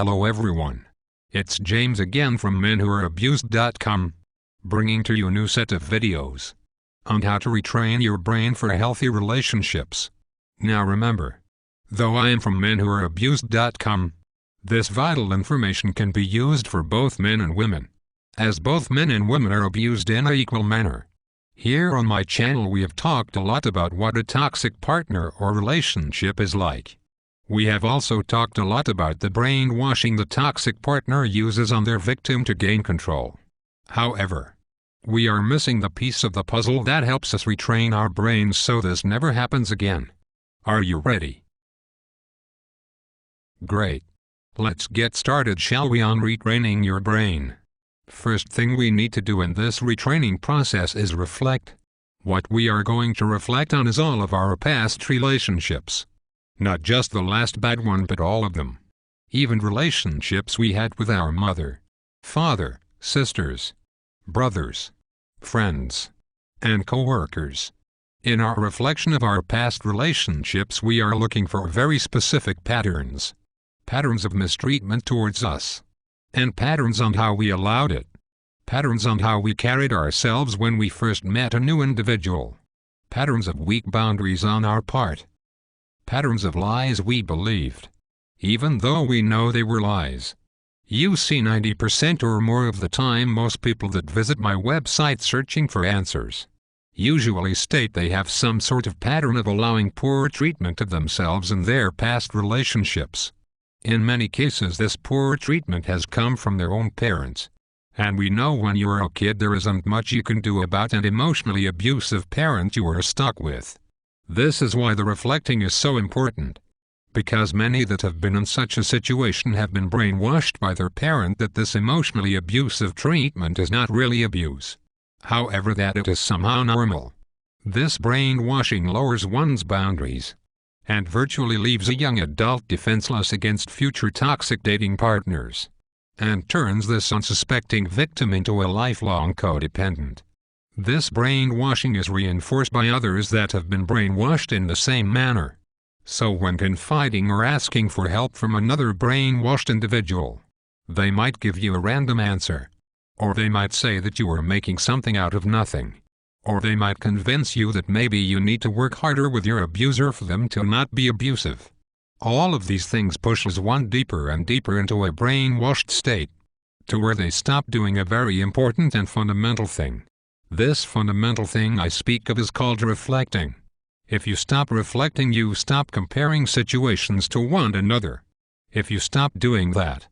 Hello everyone. It's James again from menwhoareabused.com, bringing to you a new set of videos on how to retrain your brain for healthy relationships. Now remember, though I am from menwhoareabused.com, this vital information can be used for both men and women, as both men and women are abused in an equal manner. Here on my channel we have talked a lot about what a toxic partner or relationship is like. We have also talked a lot about the brainwashing the toxic partner uses on their victim to gain control. However, we are missing the piece of the puzzle that helps us retrain our brains so this never happens again. Are you ready? Great. Let's get started, shall we, on retraining your brain. First thing we need to do in this retraining process is reflect. What we are going to reflect on is all of our past relationships. Not just the last bad one, but all of them. Even relationships we had with our mother, father, sisters, brothers, friends, and co-workers. In our reflection of our past relationships, we are looking for very specific patterns. Patterns of mistreatment towards us. And patterns on how we allowed it. Patterns on how we carried ourselves when we first met a new individual. Patterns of weak boundaries on our part. Patterns of lies we believed, even though we know they were lies. You see, 90% or more of the time most people that visit my website searching for answers usually state they have some sort of pattern of allowing poor treatment of themselves in their past relationships. In many cases this poor treatment has come from their own parents. And we know when you're a kid there isn't much you can do about an emotionally abusive parent you were stuck with. This is why the reflecting is so important. Because many that have been in such a situation have been brainwashed by their parent that this emotionally abusive treatment is not really abuse. However, that it is somehow normal. This brainwashing lowers one's boundaries and virtually leaves a young adult defenseless against future toxic dating partners, and turns this unsuspecting victim into a lifelong codependent. This brainwashing is reinforced by others that have been brainwashed in the same manner. So when confiding or asking for help from another brainwashed individual, they might give you a random answer. Or they might say that you are making something out of nothing. Or they might convince you that maybe you need to work harder with your abuser for them to not be abusive. All of these things pushes one deeper and deeper into a brainwashed state, to where they stop doing a very important and fundamental thing. This fundamental thing I speak of is called reflecting. If you stop reflecting, you stop comparing situations to one another. If you stop doing that,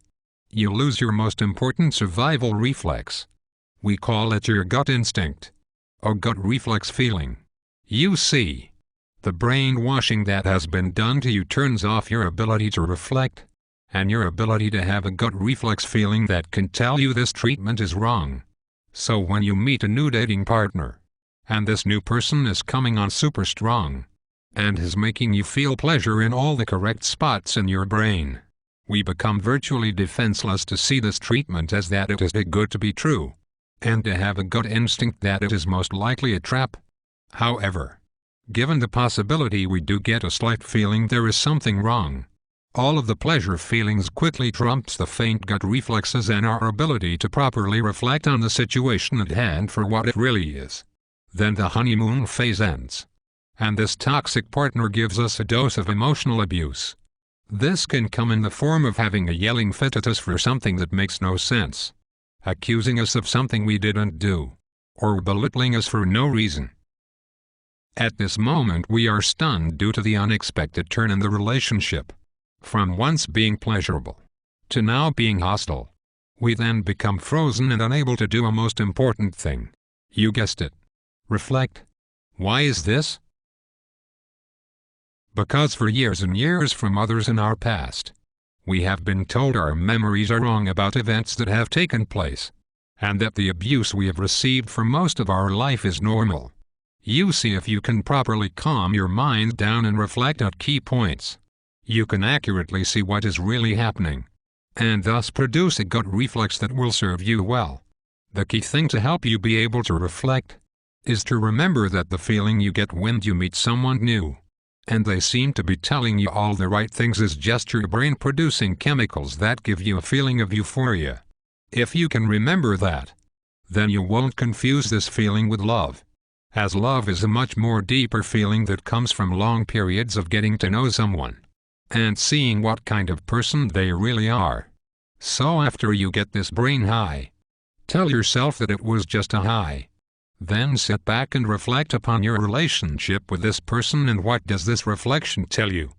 you lose your most important survival reflex. We call it your gut instinct, or gut reflex feeling. You see, the brainwashing that has been done to you turns off your ability to reflect, and your ability to have a gut reflex feeling that can tell you this treatment is wrong. So when you meet a new dating partner, and this new person is coming on super strong, and is making you feel pleasure in all the correct spots in your brain, we become virtually defenseless to see this treatment as that it is too good to be true, and to have a gut instinct that it is most likely a trap. However, given the possibility we do get a slight feeling there is something wrong, all of the pleasure feelings quickly trumps the faint gut reflexes and our ability to properly reflect on the situation at hand for what it really is. Then the honeymoon phase ends, and this toxic partner gives us a dose of emotional abuse. This can come in the form of having a yelling fit at us for something that makes no sense, accusing us of something we didn't do, or belittling us for no reason. At this moment we are stunned due to the unexpected turn in the relationship. From once being pleasurable to now being hostile. We then become frozen and unable to do a most important thing. You guessed it. Reflect. Why is this? Because for years and years from others in our past, we have been told our memories are wrong about events that have taken place, and that the abuse we have received for most of our life is normal. You see, if you can properly calm your mind down and reflect on key points, you can accurately see what is really happening, and thus produce a gut reflex that will serve you well. The key thing to help you be able to reflect is to remember that the feeling you get when you meet someone new and they seem to be telling you all the right things, is just your brain producing chemicals that give you a feeling of euphoria. If you can remember that, then you won't confuse this feeling with love, as love is a much more deeper feeling that comes from long periods of getting to know someone and seeing what kind of person they really are. So after you get this brain high, tell yourself that it was just a high. Then sit back and reflect upon your relationship with this person, and what does this reflection tell you?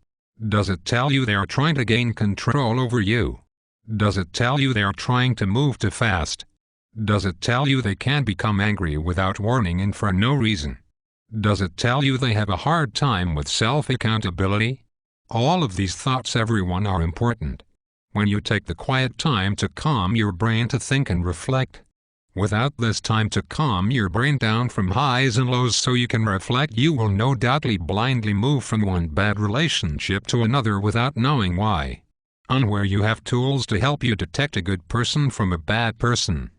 Does it tell you they are trying to gain control over you? Does it tell you they are trying to move too fast? Does it tell you they can become angry without warning and for no reason? Does it tell you they have a hard time with self-accountability? All of these thoughts, everyone, are important. When you take the quiet time to calm your brain to think and reflect, without this time to calm your brain down from highs and lows so you can reflect, you will no doubtly blindly move from one bad relationship to another without knowing why. Unaware you have tools to help you detect a good person from a bad person.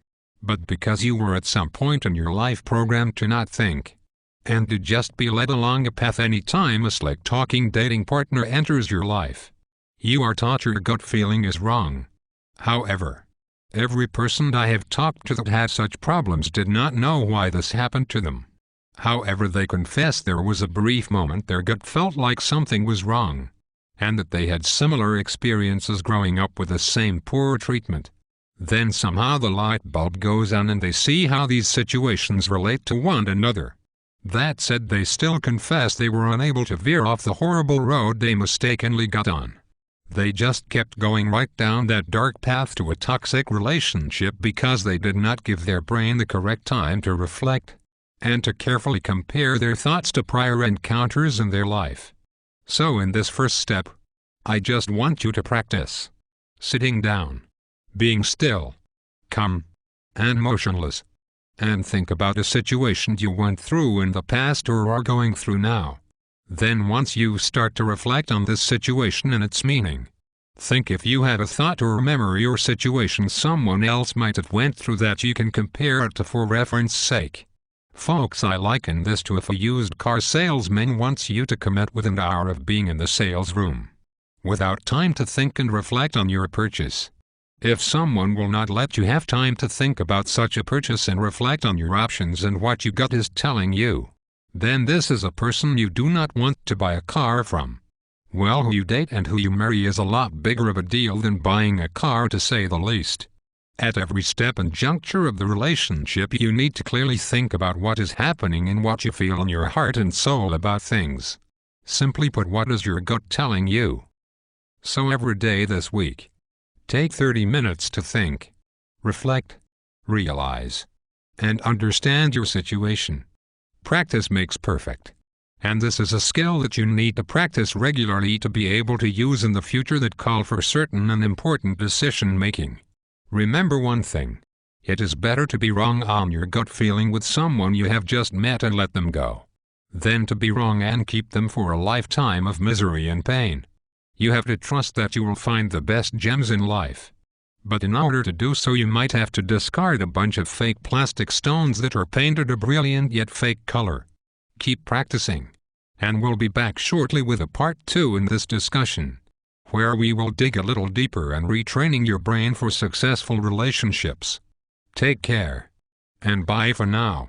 But because you were at some point in your life programmed to not think, and to just be led along a path any time a slick-talking dating partner enters your life, you are taught your gut feeling is wrong. However, every person I have talked to that had such problems did not know why this happened to them. However, they confessed there was a brief moment their gut felt like something was wrong, and that they had similar experiences growing up with the same poor treatment. Then somehow the light bulb goes on and they see how these situations relate to one another. That said, they still confess they were unable to veer off the horrible road they mistakenly got on. They just kept going right down that dark path to a toxic relationship because they did not give their brain the correct time to reflect and to carefully compare their thoughts to prior encounters in their life. So in this first step, I just want you to practice sitting down, being still, calm, and motionless, and think about a situation you went through in the past or are going through now. Then once you start to reflect on this situation and its meaning, think if you have a thought or memory or situation someone else might have went through that you can compare it to for reference sake. Folks, I liken this to if a used car salesman wants you to commit within an hour of being in the sales room, without time to think and reflect on your purchase. If someone will not let you have time to think about such a purchase and reflect on your options and what your gut is telling you, then this is a person you do not want to buy a car from. Well, who you date and who you marry is a lot bigger of a deal than buying a car, to say the least. At every step and juncture of the relationship, you need to clearly think about what is happening and what you feel in your heart and soul about things. Simply put, what is your gut telling you? So every day this week, take 30 minutes to think, reflect, realize, and understand your situation. Practice makes perfect. And this is a skill that you need to practice regularly to be able to use in the future that call for certain and important decision making. Remember one thing: it is better to be wrong on your gut feeling with someone you have just met and let them go, than to be wrong and keep them for a lifetime of misery and pain. You have to trust that you will find the best gems in life. But in order to do so, you might have to discard a bunch of fake plastic stones that are painted a brilliant yet fake color. Keep practicing, and we'll be back shortly with a part 2 in this discussion, where we will dig a little deeper and retraining your brain for successful relationships. Take care, and bye for now.